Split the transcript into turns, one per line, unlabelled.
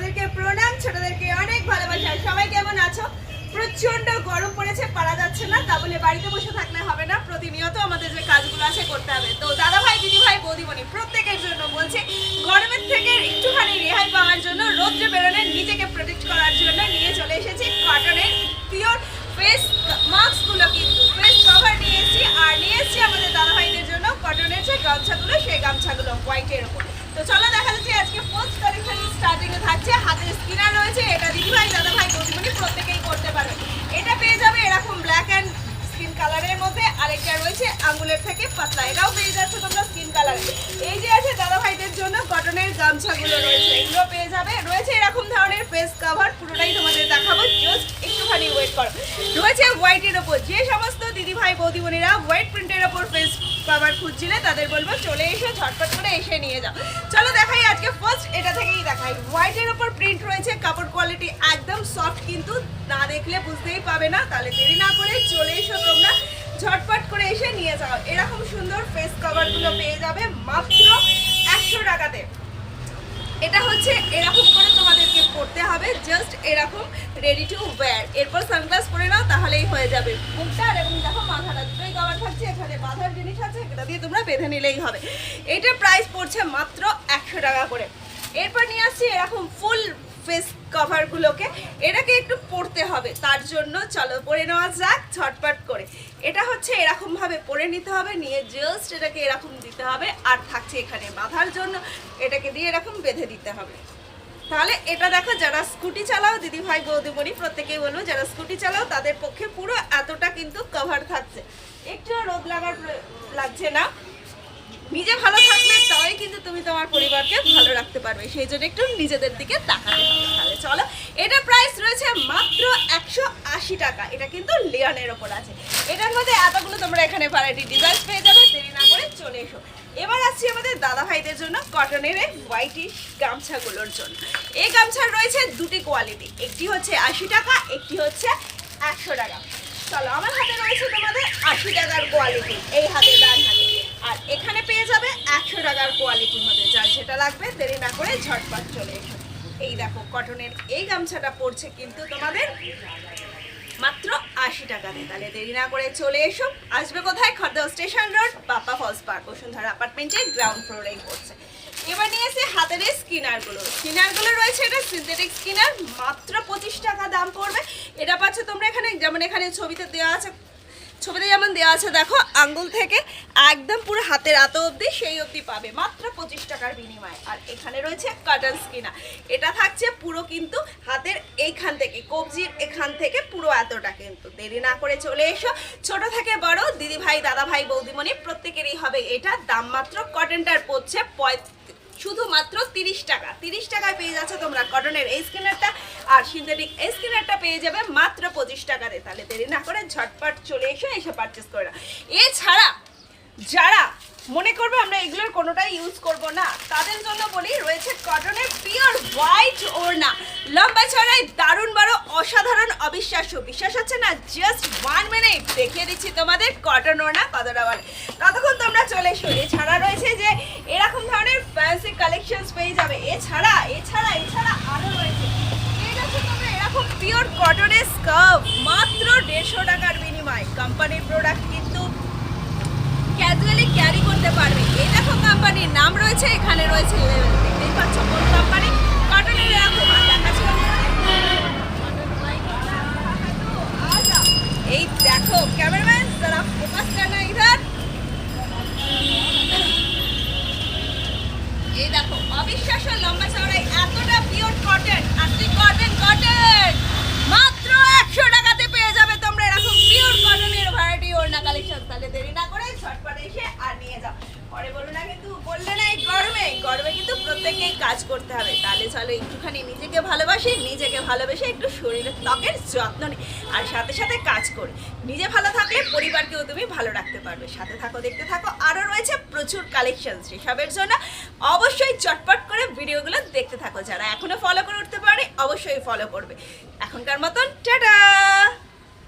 বড়দেরকে প্রণাম, ছোটদেরকে অনেক ভালোবাসা। সবাই কেমন আছো? প্রচন্ড গরম পড়েছে, পারা যাচ্ছে না, তা বলে বাড়িতে বসে থাকলে হবে না, প্রতিনিয়ত আমাদের যে কাজগুলো আছে করতে হবে। তো দাদা ভাই, দিদি ভাই, বৌদিমণি প্রত্যেকের জন্য বলছে, গরমের থেকে একটুখানি রেহাই পাওয়ার জন্য, রোদ্রে বেরোলে নিজেকে প্রোটেক্ট করার জন্য নিয়ে চলে এসেছি কটনের পিওর ফেস মাস্কগুলো, কিন্তু ফেস কভার নিয়ে এসেছি। আর নিয়ে এসেছি আমাদের দাদা ভাইদের জন্য কটনের যে গামছাগুলো, সেই গামছাগুলো হোয়াইটের ওপর। তো চলো দেখা যাচ্ছে আজকে ফার্স্ট কালেকশন স্টার্টিং এ থাকছে। হাতের স্কিনার রয়েছে, এটা দিদি ভাই, দাদা ভাই, বৌদিমণি প্রত্যেকেই করতে পারবে। এটা পেয়ে যাবে এরকম ব্ল্যাক অ্যান্ড স্কিন কালারের মধ্যে, আরেকটা রয়েছে আঙ্গুলের থেকে পাতলা, এটাও পেয়ে যাচ্ছে তোমরা স্কিন কালারে। এই যে আছে দাদা ভাইদের জন্য কটনের গামছাগুলো রয়েছে, এগুলো পেয়ে যাবে। রয়েছে এরকম ধরনের ফেস কভার, পুরোটাই তোমাদের দেখাবো, জাস্ট একটুখানি ওয়েট করো। রয়েছে হোয়াইটের ওপর, যে সমস্ত দিদি ভাই বৌদিমণিরা হোয়াইট প্রিন্টের ওপর ফেস কভার খুঁজছিলে তাদের বলবো চলে এসে ঝটপট করে এসে নিয়ে যাও। চলো দেখাই আজকে ফার্স্ট এটা থেকেই দেখাই। হোয়াইটের ওপর প্রিন্ট রয়েছে, কাপড় কোয়ালিটি একদম সফট, কিন্তু না দেখলে বুঝতেই পাবে না। তাহলে দেরি না করে চলে এসো তোমরা, ঝটপট করে এসে নিয়ে যাও। এরকম সুন্দর ফেস কভারগুলো পেয়ে যাবে মাত্র 100 টাকাতে। এটা হচ্ছে এরকম করে তোমাদেরকে পরতে হবে, জাস্ট এরকম রেডি টু ওয়্যার। এরপর সানগ্লাস পরে নাও, তাহলেই হয়ে যাবে। মুখটা আর এবং দেখো মাথাটা দুটোই কভার থাকছে, এখানে বাঁধার জিনিস আছে, এটা দিয়ে তোমরা বেঁধে নিলেই হবে। এটার প্রাইস পড়ছে মাত্র 100 টাকা করে। এরপর নিয়ে আসছি এরকম ফুল ফেস কভারগুলোকে, এটাকে একটু পরতে হবে, তার জন্য চলো পরে নেওয়া যাক ঝটপট করে। এটা হচ্ছে এরকম ভাবে পরে নিতে হবে, নিয়ে জাস্ট এটাকে এরকম দিতে হবে, আর থাকছে এখানে বাঁধার জন্য, এটাকে দিয়ে এরকম বেঁধে দিতে হবে। তাহলে এটা দেখো, যারা স্কুটি চালাও দিদি ভাই বৌদিমণি প্রত্যেকেই বলবো, যারা স্কুটি চালাও তাদের পক্ষে পুরো এতটা কিন্তু কভার থাকছে, একটু রোদ লাগছে না। নিজে ভালো থাকলে তবেই কিন্তু তুমি তোমার পরিবারকে ভালো রাখতে পারবে, সেই জন্য একটু নিজেদের দিকে তাকাতে হবে। তাহলে চলো, এটা প্রাইস রয়েছে মাত্র 180 টাকা। এটা কিন্তু লিওনের ওপর আছে, এটার মধ্যে এতগুলো তোমরা এখানে ভ্যারাইটি ডিজাইন পেয়ে যাবে। দেরি না করে চলে এসো। এবার আসছি আমাদের দাদা ভাইদের জন্য কটনের হোয়াইটিশ গামছাগুলোর জন্য। এই গামছার রয়েছে দুটি কোয়ালিটি, একটি হচ্ছে 80 টাকা, একটি হচ্ছে 100 টাকা। চলো, আমার হাতে রয়েছে তোমাদের 80 টাকার কোয়ালিটি, এই হাতে ডান হাতে, আর এখানে পেয়ে যাবে 100 টাকার কোয়ালিটির মধ্যে। যার যেটা লাগবে দেরি না করে ঝটপট চলে এসো। এই দেখো কটনের এই গামছাটা পড়ছে কিন্তু তোমাদের মাত্র 80 টাকাতে। তাহলে দেরি না করে চলে এসো। আসবে কোথায়? Khardah station road, Bappa falls park, Basundhara অ্যাপার্টমেন্টের গ্রাউন্ড ফ্লোরেই পড়ছে। এবার নিয়ে এসে হাতের স্কিনারগুলো রয়েছে, এটা সিনথেটিক স্কিনার, মাত্র 25 টাকা দাম পড়বে। এটা পাচ্ছ তোমরা এখানে, যেমন এখানে ছবিতে দেওয়া আছে, ছবিতে যেমন দেওয়া আছে দেখো, আঙ্গুল থেকে একদম পুরো হাতের এত অবধি, সেই অবধি পাবে মাত্র 25 টাকার বিনিময়ে। আর এখানে রয়েছে কটন স্কিনার, এটা থাকছে পুরো কিন্তু হাতের এইখান থেকে, কবজির এখান থেকে পুরো এতটা। কিন্তু দেরি না করে চলে এসো, ছোট থেকে বড় দিদি ভাই, দাদা ভাই, বৌদিমণি প্রত্যেকেরই হবে এটা। দাম মাত্র কটনটার পড়ছে শুধুমাত্র 30 টাকা। 30 টাকায় পেয়ে যাচ্ছে তোমরা কটনের এই স্কিনারটা, আর সিনথেটিক এই স্কিনারটা পেয়ে যাবে মাত্র 25 টাকাতে। তাহলে দেরি না করে ঝটপট চলে এসে পারচেস করে নাও। এছাড়া যারা মনে করবে আমরা এগুলোর কোনোটাই ইউজ করব না, তাদের জন্য বলি, রয়েছে কটনের পিওর হোয়াইট ওড়না, লম্বা চড়াই, দারুণ বড়, অসাধারণ, অবিশ্বাস্য। বিশ্বাস হচ্ছে না? জাস্ট 1 মিনিট দেখিয়ে দিচ্ছি তোমাদের কটন ওড়না কতটা বলে, ততক্ষণ তোমরা চলে এসো। এছাড়া রয়েছে যে এরকম ধরনের ফ্যান্সি কালেকশনস পেয়ে যাবে। এছাড়া আরও রয়েছে, পেয়ে যাচ্ছ তোমরা এরকম পিওর কটনের স্কার্ফ মাত্র 150 টাকার বিনিময়। কোম্পানির প্রোডাক্ট কিন্তু ক্যাজুয়ালি ক্যারি করতে পারবে। এই দেখো কোম্পানির নাম রয়েছে, এখানে রয়েছে লেভেল, দেখতেই পাচ্ছ কোন কোম্পানি। কটনের এরকম এই দেখো, ক্যামেরাম্যান যারা ফোকাস করনা ইধার, এই দেখো অবিশ্বাস্য লম্বা চওড়াই, এতটা পিওর কটন, কটন মাত্র 100 টাকাতে পেয়ে যাবে তোমরা এরকম পিওর কটনের ভ্যারাইটি ওড়না কালেকশন। তাহলে দেরি না করে ঝটপট এসে আর নিয়ে যাও। পরে বলো না কিন্তু, বললে না এই গরমে কিন্তু প্রত্যেককেই কাজ করতে হবে। তাহলে চলো একটুখানি নিজেকে ভালোবেসে একটু শরীরের ত্বকের যত্ন নিই, আর সাথে সাথে কাজ করি। নিজে ভালো থাকলে পরিবারকেও তুমি ভালো রাখতে পারবে। সাথে থাকো, দেখতে থাকো, আরও রয়েছে প্রচুর কালেকশন। সেসবের জন্য অবশ্যই চটপট করে ভিডিওগুলো দেখতে থাকো। যারা এখনো ফলো করে উঠতে পারে অবশ্যই ফলো করবে। এখনকার মতন টাটা।